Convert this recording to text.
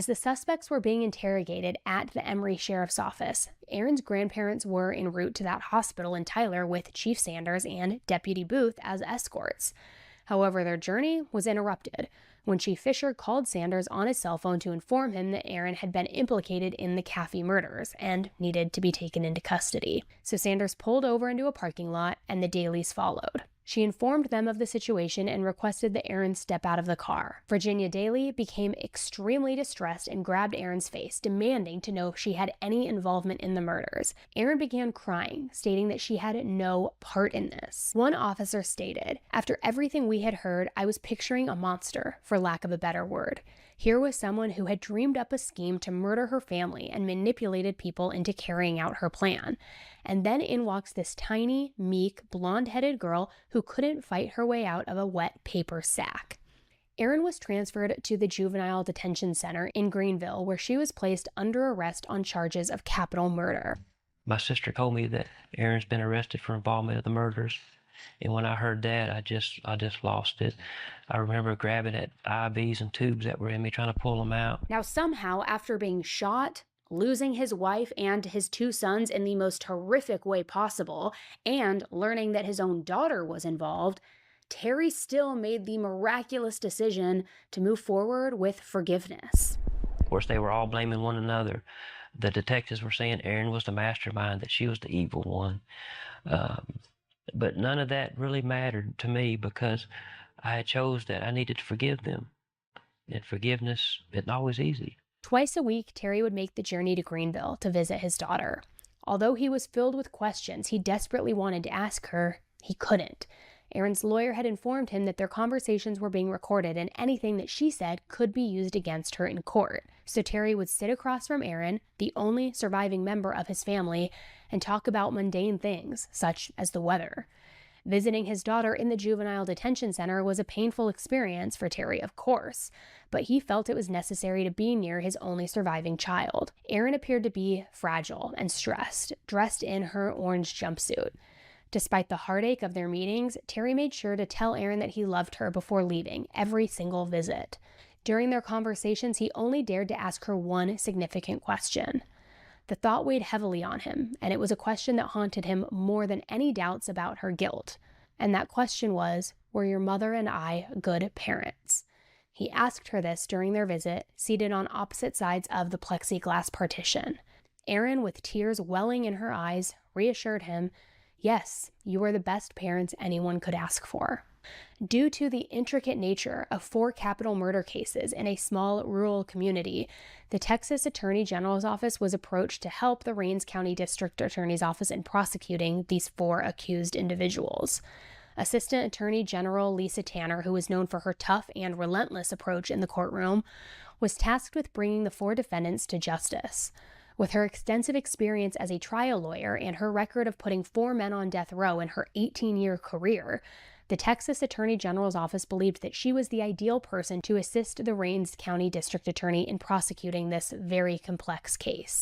As the suspects were being interrogated at the Emory Sheriff's Office, Aaron's grandparents were en route to that hospital in Tyler with Chief Sanders and Deputy Booth as escorts. However, their journey was interrupted when Chief Fisher called Sanders on his cell phone to inform him that Aaron had been implicated in the Caffey murders and needed to be taken into custody. So Sanders pulled over into a parking lot and the Dailies followed. She informed them of the situation and requested that Aaron step out of the car. Virginia Daly became extremely distressed and grabbed Aaron's face, demanding to know if she had any involvement in the murders. Aaron began crying, stating that she had no part in this. One officer stated, "After everything we had heard, I was picturing a monster, for lack of a better word. Here was someone who had dreamed up a scheme to murder her family and manipulated people into carrying out her plan. And then in walks this tiny, meek, blonde-headed girl who couldn't fight her way out of a wet paper sack." Erin was transferred to the Juvenile Detention Center in Greenville, where she was placed under arrest on charges of capital murder. My sister told me that Erin's been arrested for involvement in the murders. And when I heard that, I just lost it. I remember grabbing at IVs and tubes that were in me, trying to pull them out. Now, somehow, after being shot, losing his wife and his 2 sons in the most horrific way possible, and learning that his own daughter was involved, Terry still made the miraculous decision to move forward with forgiveness. Of course, they were all blaming one another. The detectives were saying Erin was the mastermind, that she was the evil one. But none of that really mattered to me, because I chose that I needed to forgive them. And forgiveness isn't always easy. Twice a week, Terry would make the journey to Greenville to visit his daughter. Although he was filled with questions he desperately wanted to ask her, he couldn't. Erin's lawyer had informed him that their conversations were being recorded and anything that she said could be used against her in court. So Terry would sit across from Erin, the only surviving member of his family, and talk about mundane things, such as the weather. Visiting his daughter in the Juvenile Detention Center was a painful experience for Terry, of course, but he felt it was necessary to be near his only surviving child. Erin appeared to be fragile and stressed, dressed in her orange jumpsuit. Despite the heartache of their meetings, Terry made sure to tell Erin that he loved her before leaving every single visit. During their conversations, he only dared to ask her one significant question. The thought weighed heavily on him, and it was a question that haunted him more than any doubts about her guilt. And that question was, were your mother and I good parents? He asked her this during their visit, seated on opposite sides of the plexiglass partition. Erin, with tears welling in her eyes, reassured him, yes, you are the best parents anyone could ask for. Due to the intricate nature of 4 capital murder cases in a small rural community, the Texas Attorney General's office was approached to help the Rains County District Attorney's office in prosecuting these 4 accused individuals. Assistant Attorney General Lisa Tanner, who was known for her tough and relentless approach in the courtroom, was tasked with bringing the 4 defendants to justice. With her extensive experience as a trial lawyer and her record of putting 4 men on death row in her 18-year career, the Texas Attorney General's office believed that she was the ideal person to assist the Rains County District Attorney in prosecuting this very complex case.